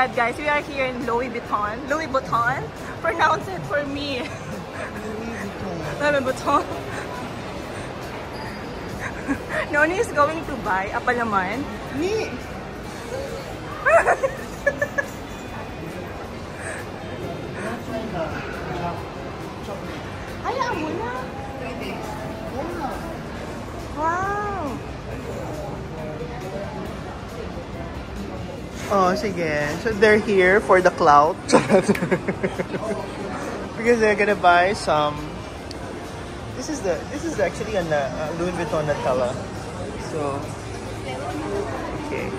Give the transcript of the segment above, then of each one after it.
god, guys, we are here in Louis Vuitton. Louis Vuitton? Pronounce it for me. Louis Vuitton. Noni is going to buy a palaman. Me. Hayaan mo na. Wow. Oh, sige. So they're here for the clout. Because they're gonna buy some. This is actually a Louis Vuitton Nutella. So okay.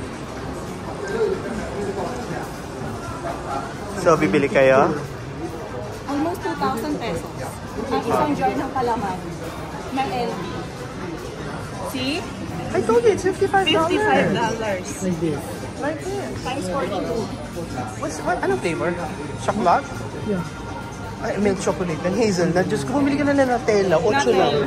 So bibili kayo? Almost 2,000 pesos. Ang isang jar ng palaman. Ng LV. See? I told you it's $55. $55. Like this. Times 42. What? Anong flavor? Chocolate? Yeah. Ay, milk chocolate. And hazelnut. Diyos ko, bumili ka na ng Nutella. 8 lang.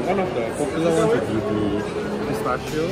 One of the popular ones would be the pistachio.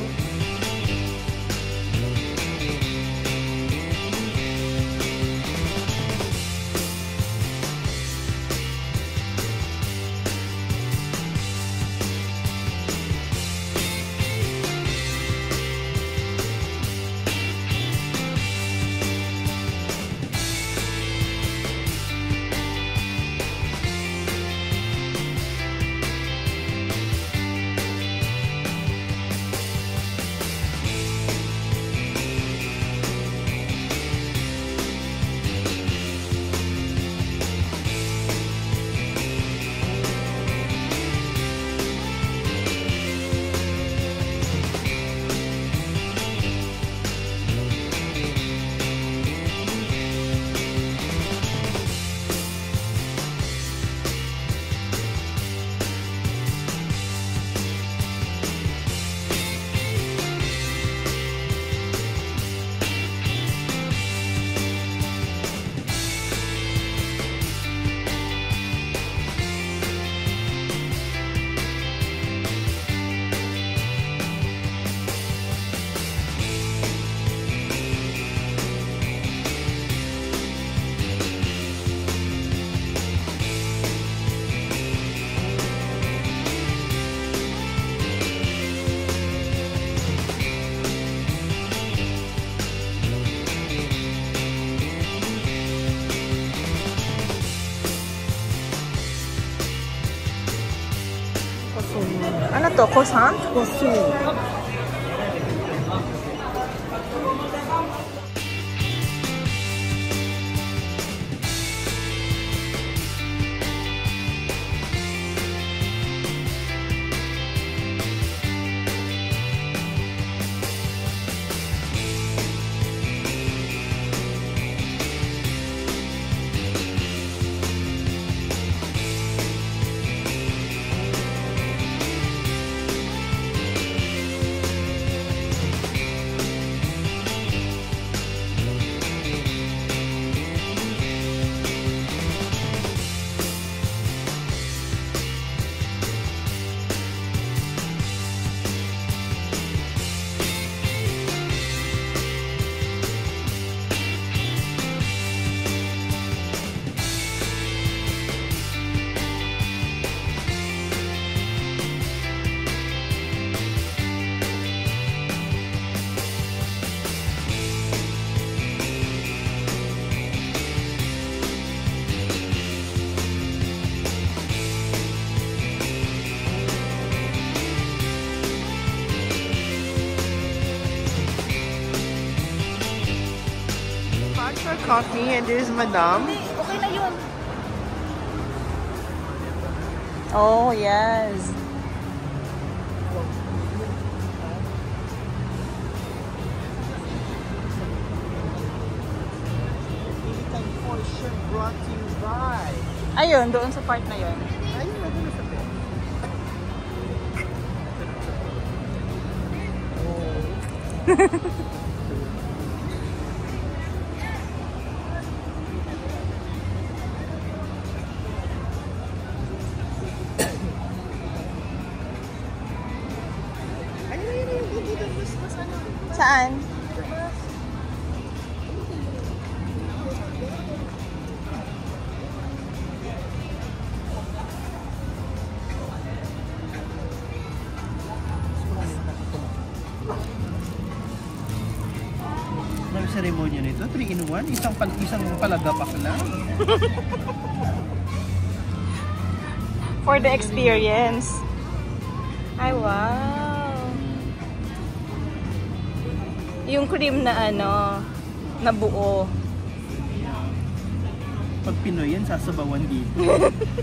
Ano to? Croissant? Coffee, and there's Madame. Okay na yun. Oh, yes. Brought to you by. Ayun, doon sa part na yun. Ayun, nandun sa bed. Saan? Ang seremonya nito, 3-in-1, isang palagapak lang. For the experience. Ay, wow. Yung cream na ano, na buo. Pag Pinoy yan, sasabawan dito.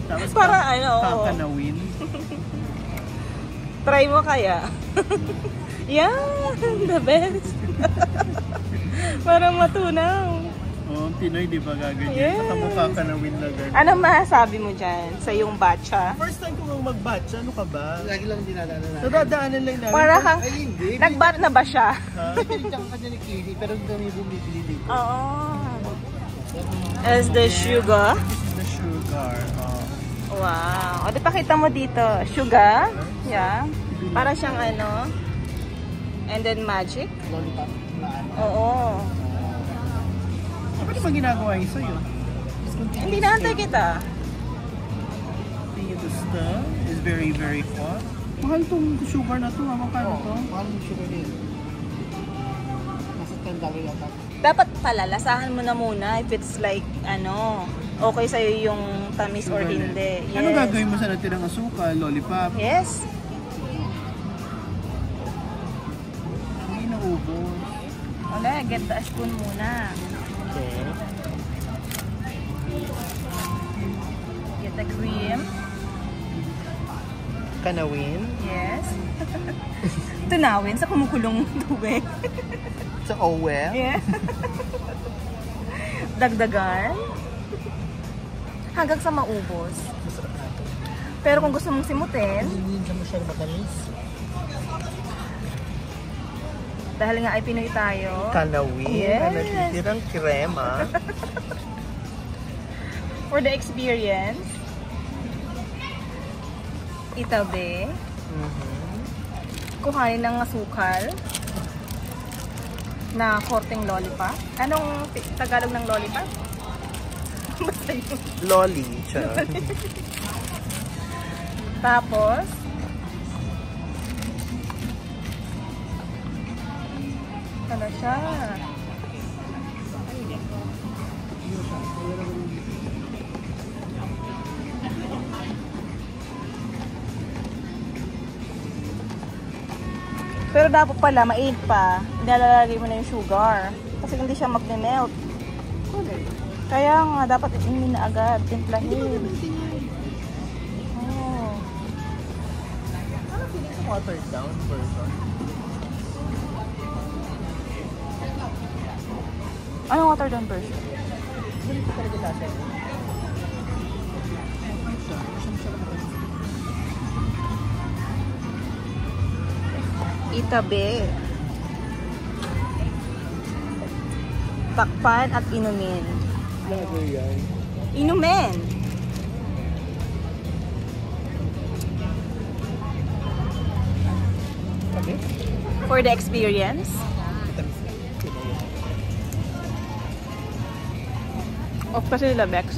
Tapos Para ano, oo. kakanawin. Try mo kaya? Yeah, the best. Parang matunaw. Oo, Pinoy di ba gaganyan? Yes. Saka mo kakanawin na ganyan. Anong masasabi mo dyan sa yung batcha? First time ko nga mag-batch, ano ka ba? Lagi lang dinadaanan natin. So dadaanan lang namin. Para kang, Ay, hindi. nag-bat na ba siya? Ha? Pinigyan ka ni Kitty, pero dami bumibili dito. Oo. As the sugar. This is the sugar. Wow. O, di pakita mo dito. Sugar. Yeah. Para siyang ano. And then magic. Lollipop na ano. Oo. Ano ba ginagawa yun sa'yo? Hindi naantay kita. The stuff is very, very hot. Mahal tong sugar na to. Magkano to? Mahal yung sugar din. Nasa $10 yata. Dapat pala, lasahan mo na muna if it's like, ano, okay sa'yo yung tamis or hindi. Yes. Ano gagawin mo sa natirang asukal? Lollipop? Yes. Hindi na ubos. Wala, get the spoon muna. Okay. Get the cream. Kanawin. Yes. Tunawin sa kumukulong tubig. Sa Owel. Yeah. Dagdagan. Hanggang sa maubos. Pero kung gusto mong simutin, Hindi siya masyadong matamis. dahil nga ay Pinoy tayo. Kanawin. Yes. Na natitirang krema. For the experience, itabi. Kuhanin ng asukal na korteng lollipop. Anong Tagalog ng lollipop? Basta yun. Lolly. Charot. Tapos, ano siya? Pero dapat pala, mainit pa, nilalagay mo na yung sugar. Kasi hindi siya mag-melt. Kaya nga, dapat inumin na agad, timplahin. Oh. Ano feeling sa watered down version? Anong watered down version? Ganito talaga lasa. Itabi. Takpan at inumin. Bago yan. Inumin! Okay. For the experience. Off kasi nila, Bex.